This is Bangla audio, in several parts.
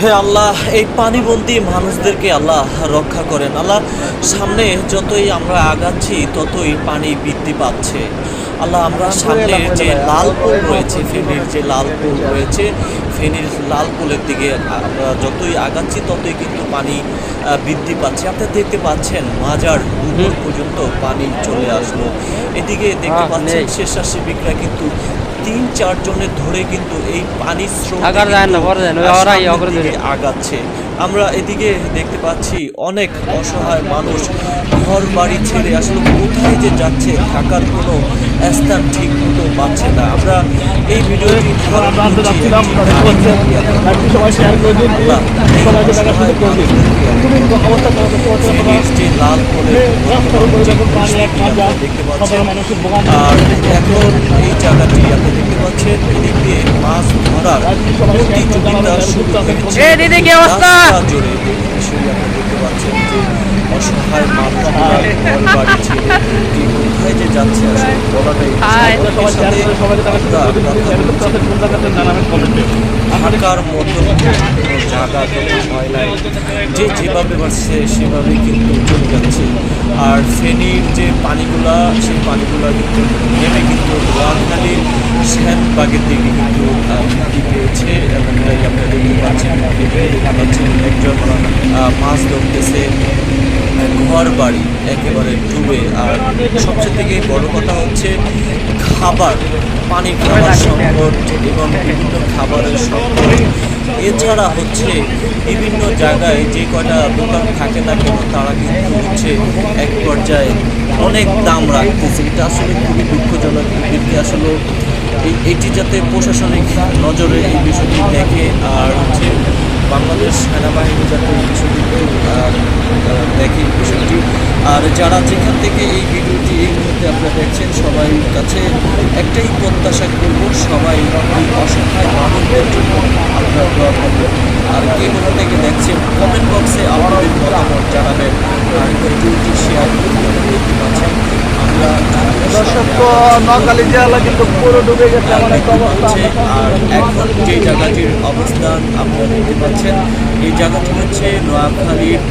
হে আল্লাহ, এই পানিবন্দী মানুষদেরকে আল্লাহ রক্ষা করেন। আল্লাহ, সামনে যতই আমরা আগাচ্ছি ততই পানি বৃদ্ধি পাচ্ছে। আল্লাহ, আমরা সামনের যে লাল পুল রয়েছে, ফেনীর যে লাল পুল রয়েছে, ফেনীর লাল পুলের দিকে আমরা যতই আগাচ্ছি ততই কিন্তু পানি বৃদ্ধি পাচ্ছে। আপনারা দেখতে পাচ্ছেন মাজার উপর পর্যন্ত পানি চলে আসলো। এদিকে দেখতে পাচ্ছেন স্বেচ্ছাসেবিকরা কিন্তু ৩-৪ জনের ধরে কিন্তু এই পানির স্রোত আগাচ্ছে। আমরা এদিকে দেখতে পাচ্ছি অনেক অসহায় মানুষ ঘর বাড়ি ছেড়ে আসলে কোথায় যে যাচ্ছে, থাকার কোনো স্থান ঠিক মতো পাচ্ছে না। আমরা এই ভিডিওটি যে লাল দেখতে পাচ্ছেন, আর এখন এই জায়গাটি আপনি দেখতে পাচ্ছেন এদিক দিয়ে মাছ ধরার প্রতিযোগিতা শুরু হয়েছে রাস্তা জুড়ে। বিষয়টি আপনি দেখতে পাচ্ছেন যে অসহায় মানুষরা ঘর বাড়ি ছেড়ে কোথায় যে যাচ্ছে আসলে বলাটাই থাকার মতো কোনো জায়গা কোনো হয় নাই, যে যেভাবে পারছে সেভাবে কিন্তু চলে যাচ্ছে। আর ফেনীর যে পানিগুলা, সেই পানিগুলা কিন্তু নেমে কিন্তু নোয়াখালীর সেনবাগের দিকে কিন্তু বৃদ্ধি পেয়েছে। এবং আপনারা দেখতে পাচ্ছেন, দেখতে পাচ্ছেন একজন মাছ ধরতেছে, ঘর বাড়ি একেবারে ডুবে। আর সবচেয়ে থেকে বড় কথা হচ্ছে খাবার, পানি খাবার সংকট এবং বিভিন্ন খাবারের সংকট। এছাড়া হচ্ছে বিভিন্ন জায়গায় যে কয়টা দোকান থাকে না কেন, তারা কিন্তু হচ্ছে এক পর্যায়ে অনেক দাম রাখতেছে। এটা আসলে খুবই দুঃখজনক। এদেরকে আসলে এটি যাতে প্রশাসনিক নজরে এই বিষয়টি দেখে, আর হচ্ছে বাংলাদেশ সেনাবাহিনী যাতে এই বিষয়টি দেখে বিষয়টি। আর যারা যেখান থেকে এই ভিডিওটি এই মুহূর্তে আপনারা দেখছেন, সবাই কাছে একটাই প্রত্যাশা করব, সবাই অসহায় মানুষদের জন্য আপনারা দোয়া করবেন। আর কে কোথা থেকে দেখছেন কমেন্ট বক্সে আপনাদের মতামত জানাবেন, আর ভিডিওটি শেয়ার করবেন। দেখতে পাচ্ছেন আমরা দর্শক, নোয়াখালী জেলা কিন্তু পুরো ডুবে গেছে এমন একটা অবস্থা। আর এখন যে জায়গাটির অবস্থান আপনারা দেখতে পাচ্ছেন, এই জায়গাটি হচ্ছে নোয়াখালীর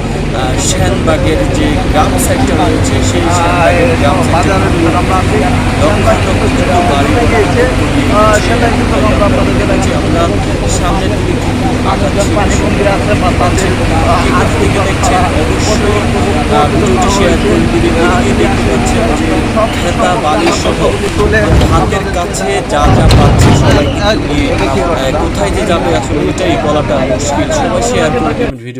সেনবাগের যে গ্রাম সেক্টর রয়েছে, সেই গ্রাম সেক্টর আমরা সামনের দিকে কিন্তু আগাচ্ছি। দেখছেন অবশ্যই ভিডিওটি শেয়ার করে দিবেন। দেখতে পাচ্ছেন যে খেতা বালি সহ হাতের কাছে যা যা পাচ্ছে সবাই কিন্তু কোথায় যে যাবে আসলে এটাই বলাটা মুশকিল। সবাই শেয়ার করে দেবেন ভিডিও।